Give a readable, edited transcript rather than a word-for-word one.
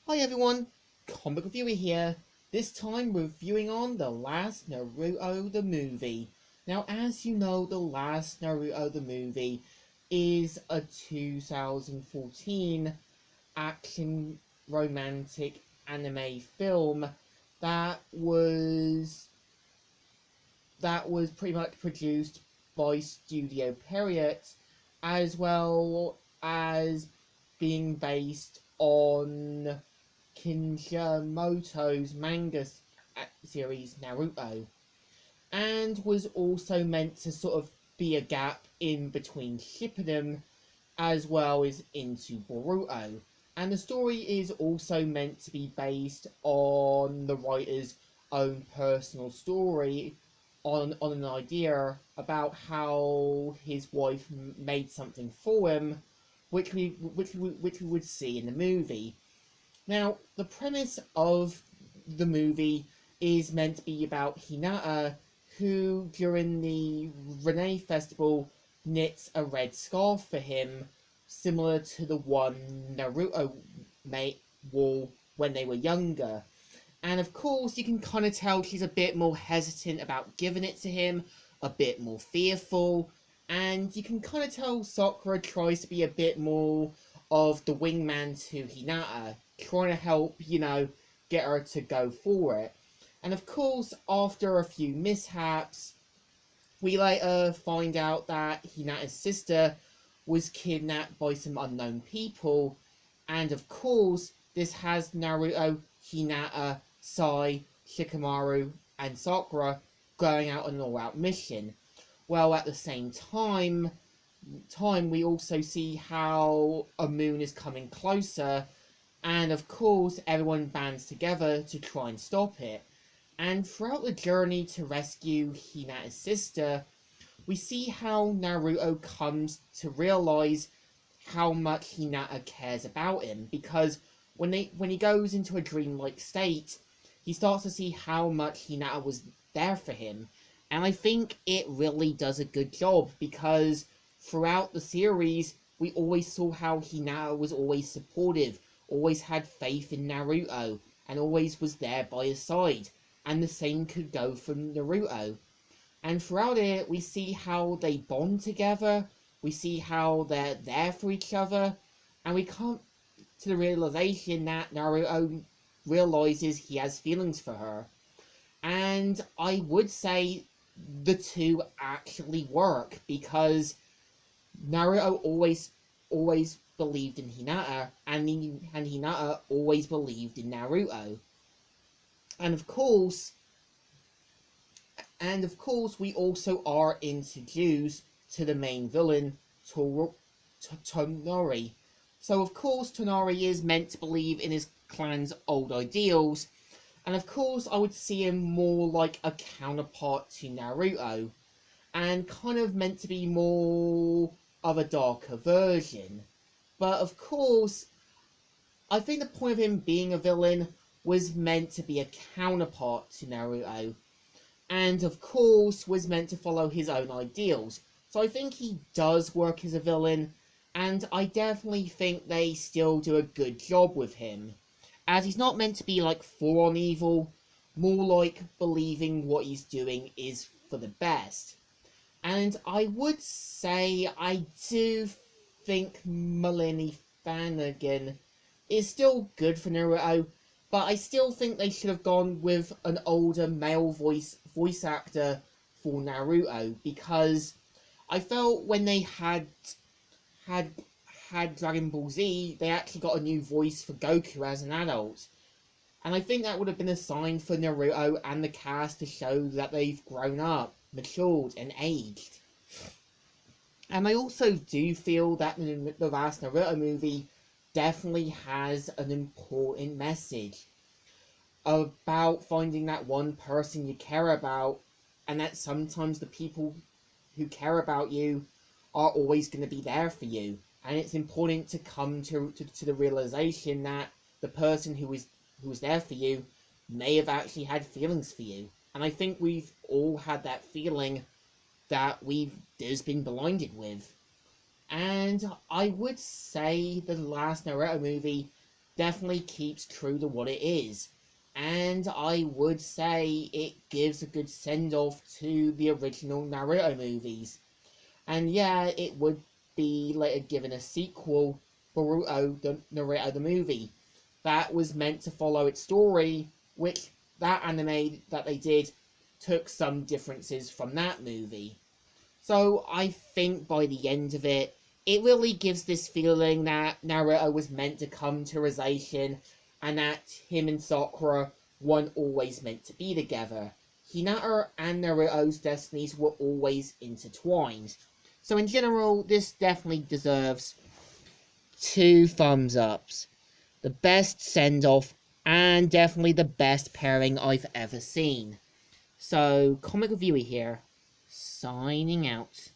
Hi everyone, Comic Reviewer here. This time reviewing on The Last Naruto the movie. Now, as you know, The Last Naruto the movie is a 2014 action romantic anime film that was pretty much produced by Studio Period, as well as being based on Kishimoto's manga series Naruto, and was also meant to sort of be a gap in between Shippuden as well as into Boruto. And the story is also meant to be based on the writer's own personal story, on an idea about how his wife made something for him, which we would see in the movie. Now, the premise of the movie is meant to be about Hinata, who during the Renee Festival knits a red scarf for him, similar to the one Naruto wore when they were younger. And of course, you can kind of tell she's a bit more hesitant about giving it to him, a bit more fearful, and you can kind of tell Sakura tries to be a bit more of the wingman to Hinata, trying to help, get her to go for it. And of course, after a few mishaps, we later find out that Hinata's sister was kidnapped by some unknown people, and of course, this has Naruto, Hinata, Sai, Shikamaru, and Sakura going out on an all-out mission. While at the same time we also see how a moon is coming closer, and of course everyone bands together to try and stop it. And throughout the journey to rescue Hinata's sister, we see how Naruto comes to realize how much Hinata cares about him, because when he goes into a dreamlike state, he starts to see how much Hinata was there for him. And I think it really does a good job, because throughout the series, we always saw how Hinata was always supportive, always had faith in Naruto, and always was there by his side. And the same could go for Naruto. And throughout it, we see how they bond together, we see how they're there for each other, and we come to the realization that Naruto realizes he has feelings for her. And I would say the two actually work, because Naruto always believed in Hinata, and Hinata always believed in Naruto. And of course, we also are introduced to the main villain, Tonori. So, of course, Tonori is meant to believe in his clan's old ideals, and of course, I would see him more like a counterpart to Naruto, and kind of meant to be more of a darker version. But of course, I think the point of him being a villain was meant to be a counterpart to Naruto, and of course was meant to follow his own ideals. So I think he does work as a villain, and I definitely think they still do a good job with him, as he's not meant to be like full on evil, more like believing what he's doing is for the best. And I would say I do think Melanie Flanagan is still good for Naruto, but I still think they should have gone with an older male voice actor for Naruto, because I felt when they had had Dragon Ball Z, they actually got a new voice for Goku as an adult. And I think that would have been a sign for Naruto and the cast to show that they've grown up, matured, and aged. And I also do feel that the last Naruto movie definitely has an important message about finding that one person you care about, and that sometimes the people who care about you are always going to be there for you. And it's important to come to the realization that the person who was there for you may have actually had feelings for you. And I think we've all had that feeling that we've just been blinded with. And I would say the last Naruto movie definitely keeps true to what it is. And I would say it gives a good send off to the original Naruto movies. And yeah, it would be later given a sequel, Naruto the movie, that was meant to follow its story, which that anime that they did took some differences from that movie. So I think by the end of it, it really gives this feeling that Naruto was meant to come to realization and that him and Sakura weren't always meant to be together. Hinata and Naruto's destinies were always intertwined. So in general, this definitely deserves 2 thumbs ups. The best send off and definitely the best pairing I've ever seen. So, Comic Reviewer here, signing out.